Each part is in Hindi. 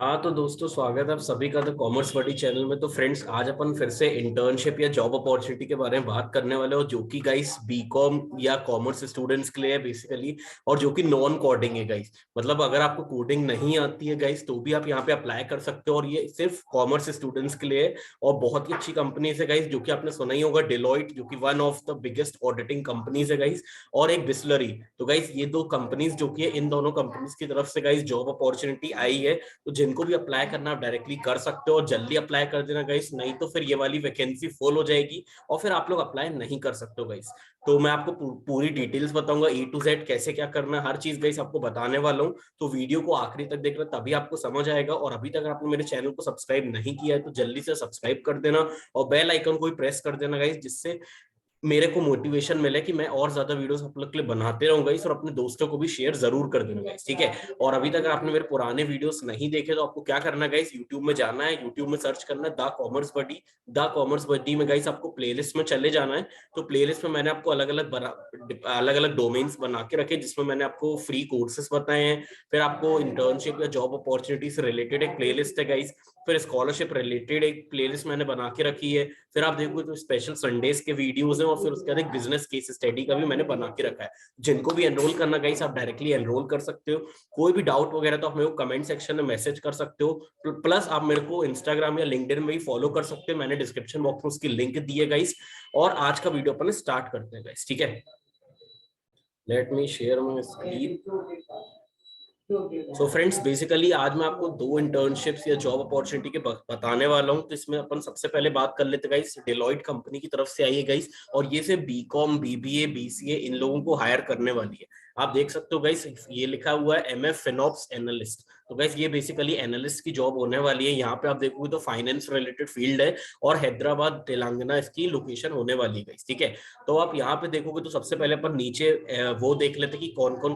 हाँ तो दोस्तों, स्वागत है आप सभी का द कॉमर्स बडी चैनल में। तो फ्रेंड्स, आज अपन फिर से इंटर्नशिप या जॉब अपॉर्चुनिटी के बारे में बात करने वाले हो, जो कि गाइस बीकॉम या कॉमर्स स्टूडेंट्स के लिए है बेसिकली, और जो कि नॉन कोडिंग है गाइस। मतलब अगर आपको कोडिंग नहीं आती है गाइस, तो भी आप यहाँ पे अप्लाई कर सकते हो, और ये सिर्फ कॉमर्स स्टूडेंट्स के लिए है। और बहुत ही अच्छी कंपनी है गाइस, जो कि आपने सुना ही होगा, डिलॉयट, जो कि one of the biggest auditing companies है गाइस, और एक बिस्लरी। तो गाइस ये दो कंपनीज जो कि इन दोनों कंपनीज की तरफ से गाइस जॉब अपॉर्चुनिटी आई है। तो जिनको भी अप्लाई करना आप डायरेक्टली कर सकते हो, और जल्दी अप्लाई कर देना गाइस, नहीं तो फिर ये वाली वैकेंसी फुल हो जाएगी और फिर आप लोग अप्लाई नहीं कर सकते हो गाइस। तो मैं आपको पूरी डिटेल्स बताऊंगा, ए टू जेड कैसे क्या करना है, हर चीज गाइस आपको बताने वाला हूँ। तो वीडियो को आखिरी तक देखना, तभी आपको समझ आएगा। और अभी तक आपने मेरे चैनल को सब्सक्राइब नहीं किया है तो जल्दी से सब्सक्राइब कर देना, और बेल आइकन को भी प्रेस कर देना गाइस, जिससे मेरे को मोटिवेशन मिले कि मैं और ज्यादा वीडियोस आप लोग के लिए बनाते रहूंगा इस, और अपने दोस्तों को भी शेयर जरूर कर देना गाइस, ठीक है। और अभी तक आपने मेरे पुराने वीडियोस नहीं देखे तो आपको क्या करना है गाइस, यूट्यूब में जाना है, यूट्यूब में सर्च करना है the commerce buddy. The commerce buddy में गाइस आपको प्लेलिस्ट में चले जाना है। तो प्लेलिस्ट में मैंने आपको अलग अलग डोमेन्स बना के रखे, जिसमें मैंने आपको फ्री कोर्सेस बताए हैं। फिर आपको इंटर्नशिप या जॉब अपॉर्चुनिटी से रिलेटेड एक प्लेलिस्ट है गाइस। फिर स्कॉलरशिप रिलेटेड एक प्लेलिस्ट मैंने बना के रखी है। फिर आप देखोगे तो स्पेशल संडेज के वीडियोस हैं, और फिर उसके बाद एक बिजनेस केस स्टडी का भी मैंने बना के रखा है। जिनको भी एनरोल करना गाइस, आप डायरेक्टली एनरोल कर सकते हो। कोई भी डाउट वगैरह तो आप मेरे को कमेंट सेक्शन में मैसेज कर सकते हो। प्लस आप मेरे को इंस्टाग्राम या लिंक्डइन में भी फॉलो कर सकते हो, मैंने डिस्क्रिप्शन बॉक्स में उसकी लिंक दी है गाइस। और आज का वीडियो अपन स्टार्ट करते हैं गाइस, ठीक है। Let me share my screen. So friends, basically आज मैं आपको दो इंटर्नशिप्स या जॉब अपॉर्चुनिटी के बताने वाला हूं। तो इसमें अपन सबसे पहले बात कर लेते गाइस, डिलॉयट कंपनी की तरफ से आई है गाइस, और ये से बीकॉम, बीबीए, बीसीए इन लोगों को हायर करने वाली है। आप देख सकते हो गाइस, ये लिखा हुआ है एमएफ फिनॉप्स एनालिस्ट। तो गाइस ये बेसिकली एनालिस्ट की जॉब होने वाली है। यहाँ पे आप देखोगे तो फाइनेंस रिलेटेड फील्ड है, और हैदराबाद तेलंगाना इसकी लोकेशन होने वाली है गाइस, ठीक है। तो आप यहाँ पे देखोगे तो सबसे पहले अपन नीचे वो देख लेते कि कौन कौन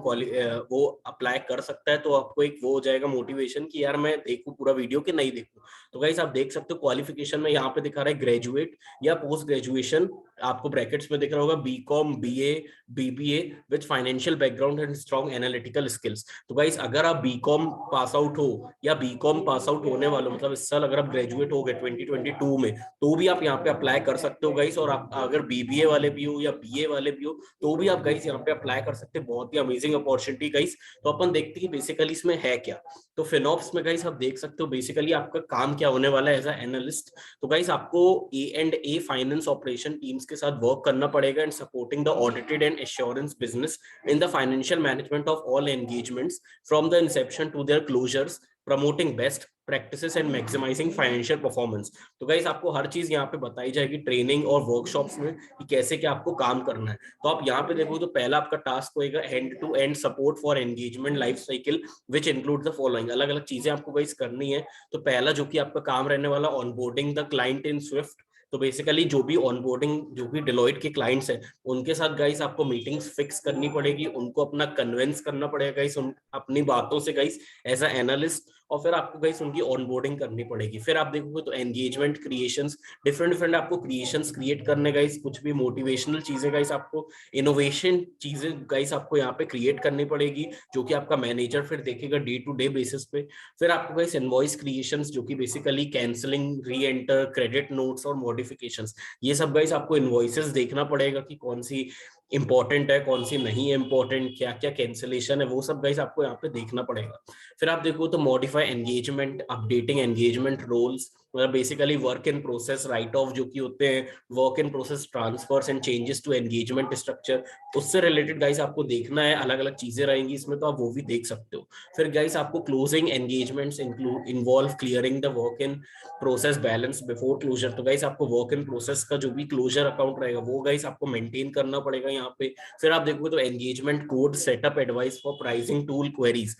वो अप्लाई कर सकता है। तो आपको एक वो हो जाएगा मोटिवेशन कि यार मैं देखूं पूरा वीडियो कि नहीं देखूं। तो गाइस आप देख सकते हो क्वालिफिकेशन में यहाँ पे दिखा रहा है ग्रेजुएट या पोस्ट ग्रेजुएशन। आपको ब्रैकेट्स में दिख रहा होगा BCom, BA, BBA with financial background and strong analytical skills. तो गाइस अगर आप बीकॉम पास आउट हो या बीकॉम पास आउट होने वाले हो, मतलब इस साल अगर आप ग्रेजुएट हो गए 2022 में, तो भी आप यहाँ पे अप्लाई कर सकते हो गाइस। और आप अगर बीबीए वाले भी हो या बीए वाले भी हो, तो भी आप गाइस यहाँ पे अप्लाई कर सकते हैं। बहुत ही अमेजिंग अपॉर्चुनिटी गाइस। तो अपन देखते हैं कि बेसिकली इसमें है क्या। तो फिनॉप्स में गाइस आप देख सकते हो बेसिकली आपका काम क्या होने वाला है एज अ एनालिस्ट। तो गाइस आपको ए फाइनेंस ऑपरेशन टीम्स के साथ वर्क करना पड़ेगा and supporting the audited and assurance business in the financial management of all engagements from the inception to their closures, promoting best practices and maximising financial performance. तो गाइस आपको हर चीज यहाँ पे बताई जाएगी ट्रेनिंग और वर्कशॉप्स में कि कैसे क्या आपको काम करना है। तो आप यहाँ पे देखो तो पहला आपका टास्क होएगा end to end support for engagement life cycle which include the following. अलग अलग चीजें आपको गाइस करनी है। तो पहला जो कि आपका काम रहने वाला onboarding the client in Swift. तो बेसिकली जो भी ऑनबोर्डिंग, जो भी डिलॉयट के क्लाइंट्स हैं, उनके साथ गाइस आपको मीटिंग्स फिक्स करनी पड़ेगी, उनको अपना कन्विंस करना पड़ेगा गाइस अपनी बातों से गाइस एज अ एनालिस्ट। और फिर आपको गाइस उनकी ऑनबोर्डिंग करनी पड़ेगी। फिर आप देखोगे तो एंगेजमेंट क्रिएशंस, डिफरेंट डिफरेंट आपको क्रिएशंस क्रिएट करने गाइस, कुछ भी मोटिवेशनल चीजें गाइस, आपको इनोवेशन चीजें गाइस आपको यहाँ पे क्रिएट करनी पड़ेगी, जो कि आपका मैनेजर फिर देखेगा डे टू डे बेसिस पे। फिर आपको गाइस इनवॉइस क्रिएशंस, जो कि बेसिकली कैंसलिंग, री एंटर, क्रेडिट नोट्स और मॉडिफिकेशंस, ये सब गाइस आपको इनवॉइसेस देखना पड़ेगा कि कौन सी इंपॉर्टेंट है, कौन सी नहीं है इंपॉर्टेंट, क्या क्या कैंसिलेशन है, वो सब गाइस आपको यहाँ पे देखना पड़ेगा। फिर आप देखो तो modify engagement, updating engagement roles, मतलब basically work in process write off जो कि होते हैं, work in process transfers and changes to engagement structure, उससे रिलेटेड गाइस आपको देखना है। अलग अलग चीजें रहेंगी इसमें, तो आप वो भी देख सकते हो। फिर गाइस आपको closing engagements include involve clearing the work in process balance before closure. तो गाइस आपको वर्क इन प्रोसेस का जो भी क्लोजर अकाउंट रहेगा, वो गाइस आपको मेंटेन करना पड़ेगा यहाँ पे। फिर आप देखोगे तो engagement code setup advice for pricing tool queries,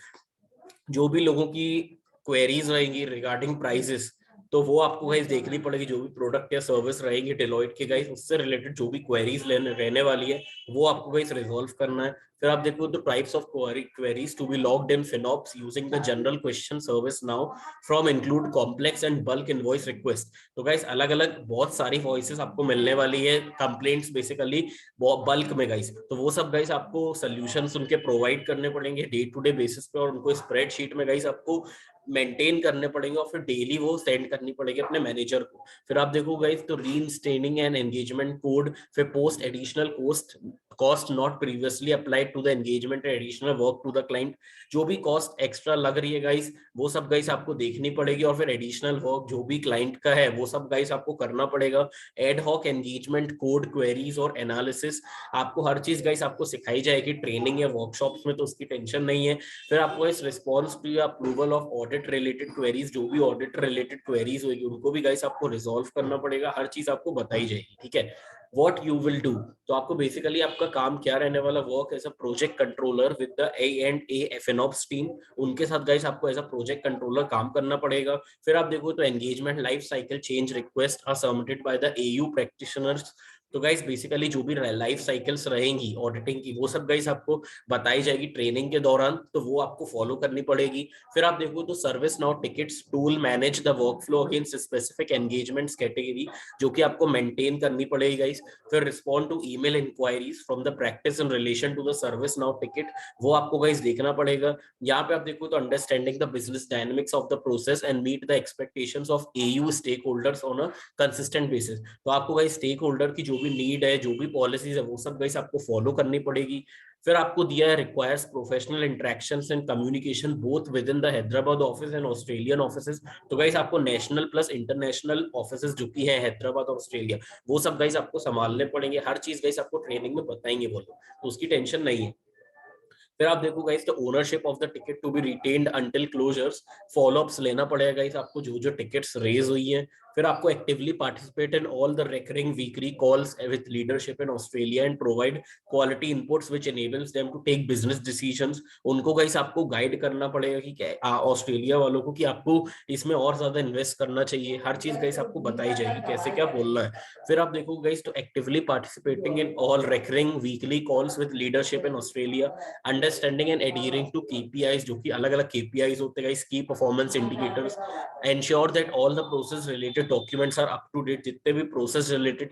जो भी लोगों की क्वेरीज रहेंगी रिगार्डिंग प्राइसेस, तो वो आपको गाइस देखनी पड़ेगी। जो भी प्रोडक्ट या सर्विस रहेंगे डिलॉयट के गाइस, उससे रिलेटेड जो भी क्वेरीज रहने वाली है, वो आपको गाइस रिजॉल्व करना है। फिर आप देखो तो types of queries to be logged in FinOps using the general question service now from include complex and bulk invoice request. तो गाइस अलग अलग बहुत सारी वॉइसेस आपको मिलने वाली है, कंप्लेंट्स बेसिकली बल्क में गाइस। तो वो सब गाइस आपको सोल्यूशंस उनके प्रोवाइड करने पड़ेंगे डे टू डे बेसिस पे, और उनको स्प्रेडशीट में गाइस आपको मेंटेन करने पड़ेंगे और फिर डेली वो सेंड करनी पड़ेगी अपने मैनेजर को। फिर आप देखो गाइस तो रीइंस्टेटिंग एंड एंगेजमेंट कोड, फिर post additional cost not previously applied to the engagement and additional work to the client. जो भी कॉस्ट एक्स्ट्रा लग रही है गाइस वो सब गाइस आपको देखनी पड़ेगी, और फिर एडिशनल वर्क जो भी क्लाइंट का है वो सब गाइस आपको करना पड़ेगा। Ad hoc engagement code queries और एनालिसिस, आपको हर चीज गाइस आपको सिखाई जाएगी ट्रेनिंग या वर्कशॉप्स में, तो उसकी टेंशन नहीं है। फिर आपको इस रिस्पॉन्स टू या approval of audit related queries, जो भी ऑडिट रिलेटेड क्वेरीज होगी उनको भी गाइस आपको रिजॉल्व करना पड़ेगा, हर चीज आपको बताई जाएगी, ठीक है। व्हाट यू विल डू, तो आपको बेसिकली आपका काम क्या रहने वाला, work as a project controller with the A&A FinOps team, उनके साथ गाइस आपको एज अ प्रोजेक्ट कंट्रोलर काम करना पड़ेगा। फिर आप देखो तो engagement life cycle change request are submitted by the AU practitioners. तो गाइस बेसिकली जो भी लाइफ साइकिल्स रहेंगी ऑडिटिंग की वो सब गाइस आपको बताई जाएगी ट्रेनिंग के दौरान, तो वो आपको फॉलो करनी पड़ेगी। फिर आप देखो तो service now tickets tool manage the workflow against specific engagements category, जो कि आपको मेंटेन करनी पड़ेगी गाइस। फिर respond to email inquiries from the practice in relation to the service now ticket, वो आपको गाइस देखना पड़ेगा। यहाँ पे आप देखो तो understanding the business dynamics of the process and meet the expectations of AU stakeholders on a consistent basis. तो आपको गाइस स्टेक होल्डर की जो भी नीड है, जो भी पॉलिसीज है वो सब गाइस आपको फॉलो करनी पड़ेगी। फिर आपको दिया है requires professional interactions and communication both with in the Hyderabad office and Australian offices. तो गाइस आपको नेशनल प्लस इंटरनेशनल ऑफिसेस जो कि है हैदराबाद और ऑस्ट्रेलिया, वो सब गाइस आपको संभालने पड़ेंगे, हर चीज गाइस आपको ट्रेनिंग में बताएंगे वो लोग, तो उसकी टेंशन नहीं है। फिर आप देखो guys the ownership of the ticket to be retained until closures, follow-ups लेना पड़ेगा गाइस आपको जो जो टिकट्स रेज हुई है। फिर आपको actively participate in all the recurring weekly calls with leadership in Australia and provide quality inputs which enables them to take business decisions. उनको गाइस आपको गाइड करना पड़ेगा कि क्या ऑस्ट्रेलिया वालों को कि आपको इसमें और ज्यादा इन्वेस्ट करना चाहिए, हर चीज गाइस आपको बताई जाएगी कैसे क्या बोलना है। फिर आप देखो गाइस तो actively participating in all recurring weekly calls with leadership in Australia, understanding and adhering to KPIs, जो कि अलग अलग KPIs होते हैं की performance indicators, ensure that all the process related documents are up to date, जितने भी प्रोसेस रिलेटेड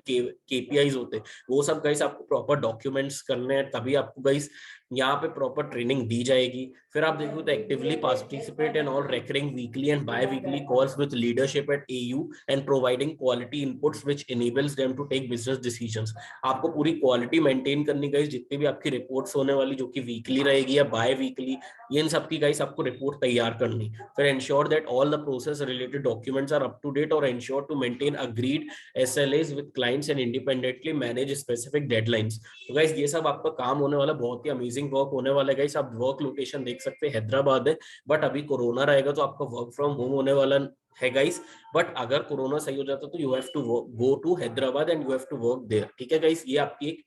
KPIs होते हैं वो सब गाइस आपको प्रॉपर डॉक्यूमेंट्स करने हैं, तभी आपको गाइस यहाँ पे प्रॉपर ट्रेनिंग दी जाएगी। फिर आप देखो तो actively participate in all recurring weekly and biweekly calls with leadership at AU and providing quality inputs which enables them to take business decisions. आपको पूरी क्वालिटी मेंटेन करनी गाइस, जितनी भी आपकी रिपोर्ट्स होने वाली जो कि वीकली रहेगी या बाय वीकली, ये इन सब की गाइस आपको रिपोर्ट तैयार करनी। फिर ensure that all the process related documents are up to date और ensure to maintain agreed SLAs with clients and independently manage specific deadlines. तो गाइस ये सब आपका काम होने वाला, बहुत ही अमेजिंग वर्क होने वाला है गाइस। आप वर्क लोकेशन देख सकते हैं हैदराबाद है, बट अभी कोरोना रहेगा तो आपका वर्क फ्रॉम होम होने वाला है गाइस। बट अगर कोरोना सही हो जाता तो you have to go to Hyderabad and you have to work there, ठीक है गाइस। ये आपकी एक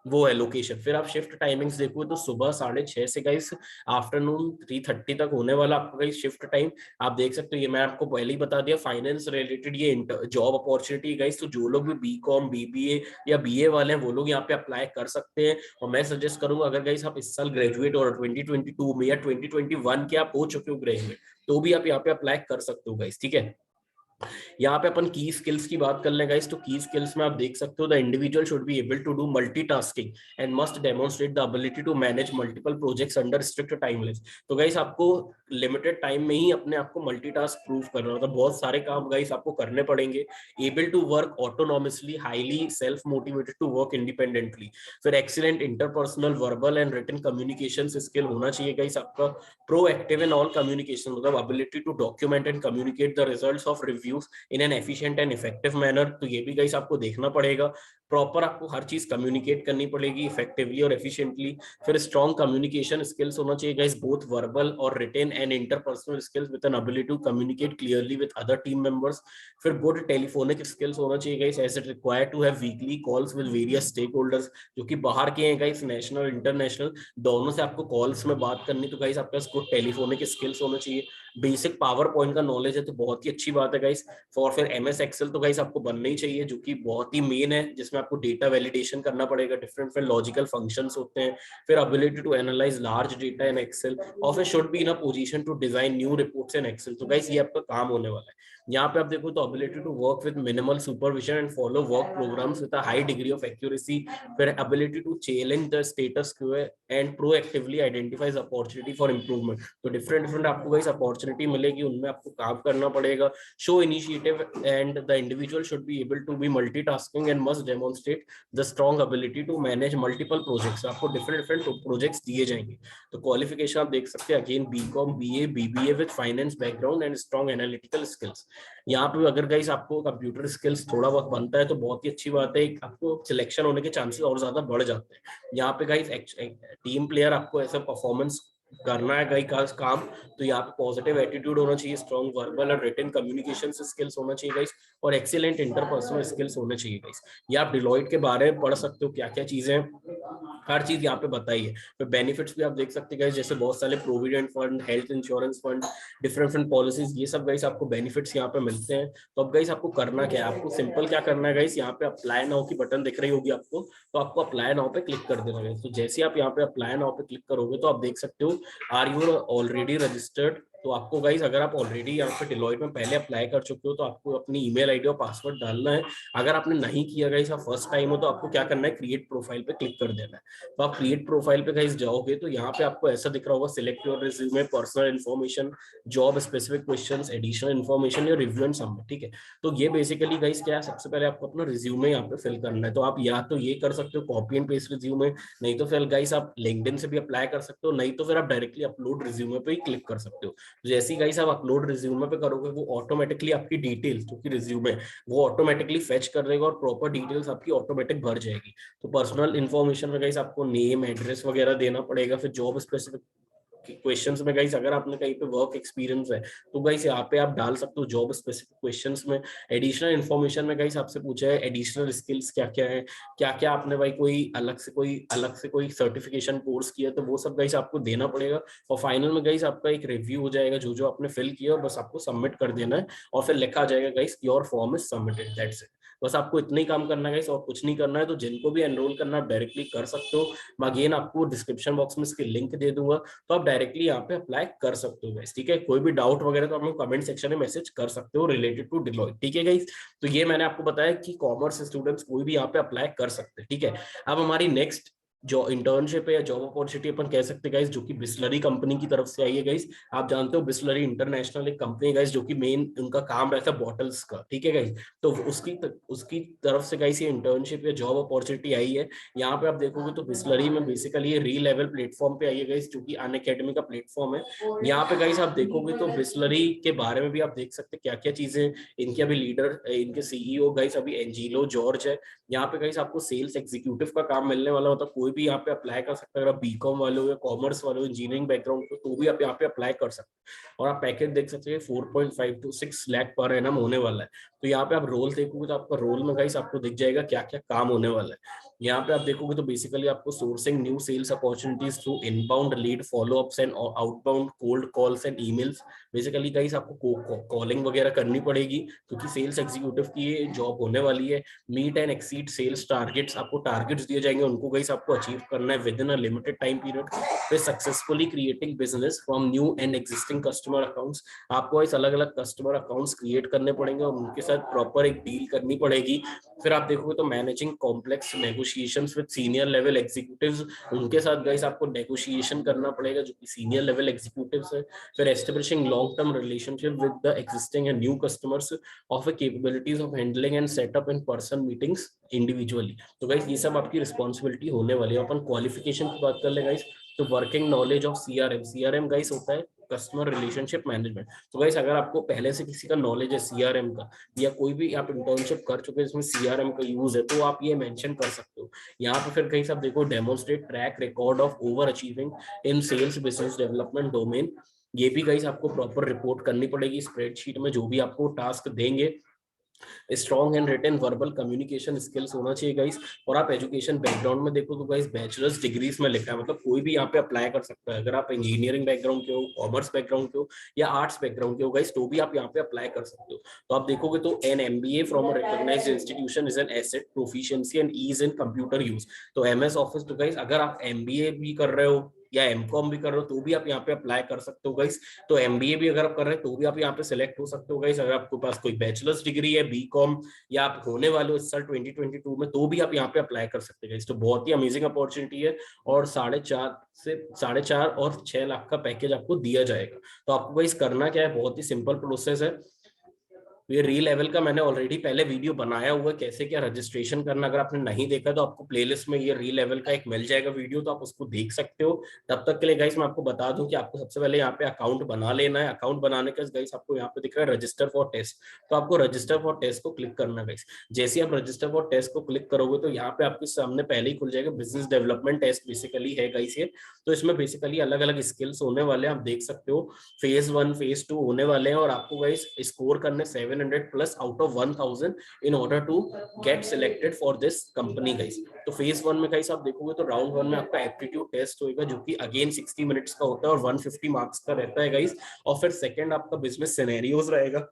वो है लोकेशन। फिर आप शिफ्ट टाइमिंग्स देखो तो सुबह 6:30 से गाइस आफ्टरनून 3:30 तक होने वाला आपका गाइस शिफ्ट टाइम। आप देख सकते हो, ये मैं आपको पहले ही बता दिया, फाइनेंस रिलेटेड ये जॉब अपॉर्चुनिटी गाइस। तो जो लोग भी BCom BBA या BA वाले हैं वो लोग यहाँ पे अप्लाई कर सकते हैं। और मैं सजेस्ट करूंगा अगर गाइस आप इस साल ग्रेजुएट और 2022 में या 2021 के आप हो चुके हो ग्रेजुएट, तो भी आप यहाँ पे अप्लाई कर सकते हो गाइस, ठीक है। यहाँ पे अपन की स्किल्स की बात कर लें गाइस, तो की स्किल्स में आप देख सकते हो the individual should be able to do multitasking and must demonstrate the ability to manage multiple projects under strict timelines. तो गाइस आपको लिमिटेड टाइम में ही अपने आप को मल्टीटास्क प्रूव करना होता है, बहुत सारे काम गाइस आपको करने पड़ेंगे। Able to work autonomously, highly self motivated to work independently. फिर excellent interpersonal verbal and written communication skill होना चाहिए गाइस आपका। प्रोएक्टिव इन ऑल कम्युनिकेशन, मतलब ability to document and communicate the results of review in an efficient and effective manner. तो ये भी गाइस आपको देखना पड़ेगा, प्रॉपर आपको हर चीज कम्युनिकेट करनी पड़ेगी इफेक्टिवली और एफिशिएंटली। फिर स्ट्रॉन्ग कम्युनिकेशन स्किल्स होना चाहिए गाइस, बोथ वर्बल और written and interpersonal skills with an ability to communicate clearly with other team members. फिर गुड टेलीफोनिक स्किल्स होना चाहिए guys, as it required to have weekly calls with various stakeholders, जो कि बाहर के हैं गाइस, नेशनल इंटरनेशनल दोनों से आपको कॉल्स में बात करनी। तो गाइस आपके पास गुड टेलीफोनिक स्किल्स होना चाहिए। बेसिक पावर पॉइंट का नॉलेज है तो बहुत ही अच्छी बात है गाइस। और फिर MS एक्सेल तो गाइस आपको बनना ही चाहिए, जो कि बहुत ही मेन है, जिसमें आपको डेटा वैलिडेशन करना पड़ेगा, डिफरेंट लॉजिकल फंक्शंस होते हैं, फिर ability to analyse large data in Excel, और फिर should be in a position to design new reports in Excel. तो गाइस ये आपका काम होने वाला है। यहाँ पे आप देखो तो ability to work with minimal supervision and follow work programs with a high degree of accuracy, फिर ability to challenge the status quo and proactively identifies opportunity for improvement. तो डिफरेंट आपको गाइस अपॉर्चुनिटी मिलेगी, उनमें आपको काम करना पड़ेगा। Show initiative and the individual should be able to be multitasking and must demonstrate the strong ability to manage multiple projects. आपको डिफरेंट प्रोजेक्ट्स दिए जाएंगे। तो क्वालिफिकेशन आप देख सकते हैं again BCom BA BBA with finance background and strong analytical skills. यहाँ पे अगर गाइस आपको कंप्यूटर स्किल्स थोड़ा बहुत बनता है तो बहुत ही अच्छी बात है, आपको सिलेक्शन होने के चांसेस और ज्यादा बढ़ जाते हैं। यहाँ पे गाइस टीम प्लेयर आपको ऐसा परफॉर्मेंस करना है गाइस काम, तो यहाँ पे पॉजिटिव एटीट्यूड होना चाहिए, स्ट्रॉन्ग वर्बल और रिटन कम्युनिकेशन स्किल्स होना चाहिए गाइस, और एक्सीलेंट इंटरपर्सनल स्किल्स होने चाहिए गाइस। ये आप डिलॉयट के बारे में पढ़ सकते हो, क्या क्या चीजें, हर चीज यहाँ पे बताई है। फिर बेनिफिट्स भी आप देख सकते हैं जैसे बहुत सारे provident fund, health insurance fund, different policies, ये सब गाइस आपको बेनिफिट्स यहाँ पे मिलते हैं। तो अब गाइस आपको करना क्या है, आपको सिंपल क्या करना है गाइस, यहाँ पे अप्लाई नाउ की बटन दिख रही होगी आपको, तो आपको अप्लाई नाउ पे क्लिक कर देना है। तो जैसे आप यहाँ पे अप्लाई नाउ पे क्लिक करोगे तो आप देख सकते हो आर यू ऑलरेडी रजिस्टर्ड। तो आपको गाइस अगर आप ऑलरेडी यहाँ पे डिलॉयट में पहले अप्लाई कर चुके हो तो आपको अपनी ईमेल आईडी और पासवर्ड डालना है। अगर आपने नहीं किया गाइस, आप फर्स्ट टाइम हो, तो आपको क्या करना है, क्रिएट प्रोफाइल पे क्लिक कर देना है। तो आप क्रिएट प्रोफाइल पे गाइस जाओगे तो यहाँ पे आपको ऐसा दिख रहा होगा, select your resume, personal information, job specific questions, additional information या रिव्यू एंड सबमिट। ठीक है, तो ये बेसिकली गाइस क्या है, सबसे पहले आपको अपना रिज्यूमे यहाँ पे फिल करना है। तो आप या तो ये कर सकते हो कॉपी एंड पेस्ट रिज्यूमे, नहीं तो फिर गाइस आप लिंक्डइन से भी अप्लाई कर सकते हो, नहीं तो फिर आप डायरेक्टली अपलोड रिज्यूमे पे ही क्लिक कर सकते हो। जैसे ही गाइस आप अपलोड रिज्यूमे पे करोगे वो ऑटोमेटिकली आपकी डिटेल्स जो कि रिज्यूमे वो ऑटोमेटिकली फेच कर देगा और प्रॉपर डिटेल्स आपकी ऑटोमेटिक भर जाएगी। तो पर्सनल इन्फॉर्मेशन में गाइस आपको नेम एड्रेस वगैरह देना पड़ेगा। फिर जॉब स्पेसिफिक क्वेश्चंस में गाइस अगर आपने कहीं पे वर्क एक्सपीरियंस है तो गाइस यहाँ पे आप डाल सकते हो जॉब स्पेसिफिक क्वेश्चंस में। एडिशनल इन्फॉर्मेशन में गाइस आपसे पूछा है एडिशनल स्किल्स क्या क्या है, क्या क्या आपने भाई कोई अलग से कोई सर्टिफिकेशन कोर्स किया, तो वो सब गाइस आपको देना पड़ेगा। और फाइनल में गाइस आपका एक रिव्यू हो जाएगा, जो जो आपने फिल किया और बस आपको सबमिट कर देना है, और फिर लिखा जाएगा guys your form is submitted, that's it. बस आपको इतना ही काम करना है गाइस और कुछ नहीं करना है। तो जिनको भी एनरोल करना आप डायरेक्टली कर सकते हो, मैं अगेन आपको डिस्क्रिप्शन बॉक्स में इसकी लिंक दे दूंगा, तो आप डायरेक्टली यहाँ पे अप्लाई कर सकते हो गाइस। ठीक है, कोई भी डाउट वगैरह तो आप लोग कमेंट सेक्शन में मैसेज कर सकते हो रिलेटेड टू डिलॉयट। ठीक है गाइस, तो ये मैंने आपको बताया कि कॉमर्स स्टूडेंट्स कोई भी यहाँ पे अप्लाई कर सकते हैं। ठीक है, अब हमारी नेक्स्ट जो इंटर्नशिप है या जॉब अपॉर्चुनिटी अपन कह सकते हैं गाइस, जो कि बिस्लरी कंपनी की तरफ से आई है गाइस। आप जानते हो बिस्लरी इंटरनेशनल एक कंपनी है गाइस, जो कि मेन उनका काम रहता है बॉटल्स का। ठीक है गाइस, तो उसकी तरफ से गाइस ये इंटर्नशिप या जॉब अपॉर्चुनिटी आई है। यहाँ पे आप देखोगे तो बिस्लरी में बेसिकली ये री लेवल प्लेटफॉर्म पे आई है गाइस, जो कि अनअकैडमी का प्लेटफॉर्म है। यहाँ पे गाइस आप देखोगे तो बिस्लरी के बारे में भी आप देख सकते हैं क्या क्या चीजें। इनके अभी लीडर, इनके सीईओ गाइस अभी एंजिलो जॉर्ज है। यहाँ पे गाइस आपको सेल्स एग्जीक्यूटिव का काम मिलने वाला होता है। कोई भी यहाँ पे अप्लाई कर सकता है, अगर बीकॉम वाले हो या कॉमर्स वाले हो, इंजीनियरिंग बैकग्राउंड हो, तो भी आप यहाँ पे अप्लाई कर सकते हैं। और आप पैकेज देख सकते हैं 4.5 to 6 लाख पर एनम होने वाला है। तो यहाँ पे आप रोल देखोगे तो आपका रोल में गाइस आपको दिख जाएगा क्या क्या काम होने वाला है। यहाँ पे आप देखोगे तो बेसिकली आपको sourcing new sales opportunities through inbound lead follow-ups and outbound cold calls and emails. Basically guys आपको कॉलिंग वगैरह करनी पड़ेगी, क्योंकि सेल्स एग्जीक्यूटिव की ये जॉब होने वाली है। Meet and exceed sales targets, आपको टारगेट्स दिए जाएंगे, उनको गाइस आपको अचीव करना है within a limited time period. फिर successfully creating business from new and existing customer accounts, आपको इस अलग अलग कस्टमर अकाउंट्स क्रिएट करने पड़ेंगे और उनके साथ प्रॉपर एक डील करनी पड़ेगी। फिर आप देखोगे तो managing complex negotiations with senior level executives, उनके साथ गाइस आपको नेगोशिएशन करना पड़ेगा जो कि सीनियर लेवल एग्जीक्यूटिव्स है। फिर establishing long term relationship with the existing and new customers, of capabilities of handling and setup in person meetings individually. तो गाइस ये सब आपकी रिस्पॉन्सिबिलिटी होने वाली है। अपन क्वालिफिकेशन की बात कर ले गाइस, तो working knowledge of CRM guys होता है कस्टमर रिलेशनशिप मैनेजमेंट। तो गाइस अगर आपको पहले से किसी का नॉलेज है सीआरएम का, या कोई भी आप इंटर्नशिप कर चुके हैं जिसमें सीआरएम का यूज है, तो आप ये मेंशन कर सकते हो। यहाँ पे फिर कहीं सब देखो demonstrate track record of overachieving in sales business development domain. ये भी गाइस आपको प्रॉपर रिपोर्ट करनी पड़ेगी स्प्रेडशीट में, जो भी आपको टास्क देंगे strong and written verbal communication skills होना चाहिए गाइस। और आप एजुकेशन बैकग्राउंड में देखो तो गाइस बैचलर्स डिग्रीज में लिखा है, मतलब कोई भी यहाँ पे अप्लाई कर सकता है। अगर आप इंजीनियरिंग बैकग्राउंड के हो, कॉमर्स बैकग्राउंड के हो या आर्ट्स बैकग्राउंड के हो गाइस, तो भी आप यहाँ पे अप्लाई कर सकते हो। तो आप देखोगे तो an MBA from a recognised institution is an asset, proficiency and ease in computer use. तो MS ऑफिस तो गाइस अगर आप MBA भी कर रहे हो या MCOM भी कर रहे हो तो भी आप यहाँ पे अप्लाई कर सकते हो गाइस। तो MBA भी अगर आप कर रहे हो तो भी आप यहाँ पे सिलेक्ट हो सकते हो गाइस। अगर आपके पास कोई बैचलर्स डिग्री है BCom या आप होने वाले हो इस साल 2022 में, तो भी आप यहाँ पे अप्लाई कर सकते हैं। तो बहुत ही अमेजिंग अपॉर्चुनिटी है और 4.5 और 6 लाख का पैकेज आपको दिया जाएगा। तो आपको गाइस करना क्या है, बहुत ही सिंपल प्रोसेस है। ये री लेवल का मैंने ऑलरेडी पहले वीडियो बनाया हुआ है कैसे क्या रजिस्ट्रेशन करना, अगर आपने नहीं देखा तो आपको प्लेलिस्ट में ये री लेवल का एक मिल जाएगा वीडियो, तो आप उसको देख सकते हो। तब तक के लिए गाइस मैं आपको बता दूं कि आपको सबसे पहले यहाँ पे अकाउंट बना लेना है। अकाउंट बनाने का गाइस आपको यहाँ पे दिख रहा है रजिस्टर फॉर टेस्ट, तो आपको रजिस्टर फॉर टेस्ट को क्लिक करना है गाइस। जैसे आप रजिस्टर फॉर टेस्ट को क्लिक करोगे तो यहाँ पे आपके सामने पहले ही खुल जाएगा बिजनेस डेवलपमेंट टेस्ट बेसिकली है गाइस ये। तो इसमें बेसिकली अलग अलग स्किल्स होने वाले हैं, आप देख सकते हो। फेज 1 फेज 2 होने वाले हैं और आपको गाइस स्कोर करने 700 plus out of 1000 in order to get selected for this company guys. तो फेज 1 में गाइस आप देखोगे तो राउंड 1 में आपका एप्टीट्यूड टेस्ट होगा जो कि अगेन 60 मिनट्स का होता है और 150 मार्क्स का रहता है गाइस। और फिर सेकंड आपका बिजनेस सिनेरियोज रहेगा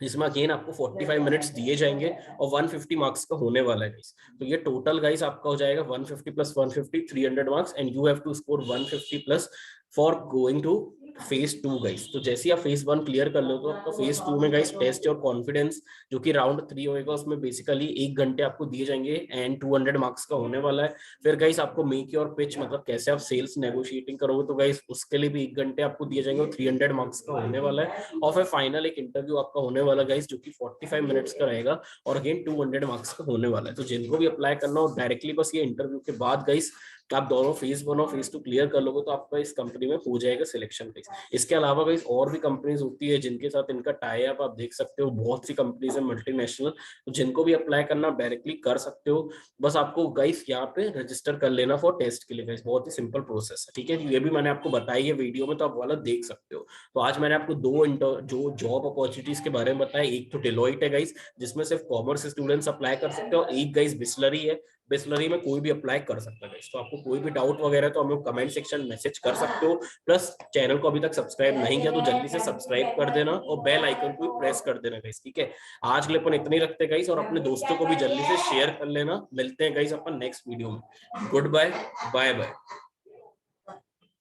जिसमें अगेन आपको 45 मिनट्स दिए जाएंगे और 150 मार्क्स का होने वाला है गाइस। तो ये टोटल गाइस आपका हो जाएगा 150 plus 150 300 marks and you have to score 150 plus for going to phase 2 guys. तो जैसे आप फेज 1 क्लियर कर लो तो आपका फेज 2 में गाइस टेस्ट और कॉन्फिडेंस जो कि राउंड 3 होएगा, उसमें बेसिकली 1 घंटे आपको दिए जाएंगे एंड 200 मार्क्स का होने वाला है। फिर गाइस आपको मेक योर पिच, मतलब कैसे आप सेल्स नेगोशिएटिंग करोगे, तो गाइस उसके लिए भी 1 घंटे आपको दिए जाएंगे और 300 मार्क्स का होने वाला है। और फिर फाइनल एक इंटरव्यू आपका होने वाला गाइस जो कि 45 मिनट्स का रहेगा और अगेन 200 मार्क्स का होने वाला है। तो जिनको भी अप्लाई करना हो डायरेक्टली बस ये इंटरव्यू के बाद गाइस आप दोनों फेज 1 और फेज 2 क्लियर कर लोगे तो आपका इस कंपनी में हो जाएगा सिलेक्शन गाइस। इसके अलावा गाइस और भी कंपनीज होती है जिनके साथ इनका टाई अप आप देख सकते हो, बहुत सी कंपनीज है मल्टीनेशनल, तो जिनको भी अप्लाई करना डायरेक्टली कर सकते हो। बस आपको गाइस यहाँ पे रजिस्टर कर लेना फॉर टेस्ट के लिए गाइस, बहुत ही सिंपल प्रोसेस है, ठीक है। ये भी मैंने आपको बताई है वीडियो में, तो आप वाला देख सकते हो। तो आज मैंने आपको जो जॉब अपॉर्चुनिटीज के बारे में बताया, एक तो डेलॉइट है गाइस जिसमें सिर्फ कॉमर्स स्टूडेंट्स अप्लाई कर सकते हो, एक गाइस बिस्लरी है, बिस्लरी में कोई भी अप्लाई कर सकता है। तो आपको कोई भी डाउट वगैरह तो हमें कमेंट सेक्शन मैसेज कर सकते हो। प्लस चैनल को अभी तक सब्सक्राइब नहीं किया तो जल्दी से सब्सक्राइब कर देना और बेल आइकन को प्रेस कर देना गाइस, ठीक है। आज के लिए अपन इतना ही रखते हैं गाइस और अपने दोस्तों को भी जल्दी से शेयर कर लेना। मिलते हैं गाइस अपन नेक्स्ट वीडियो में। Goodbye, bye bye.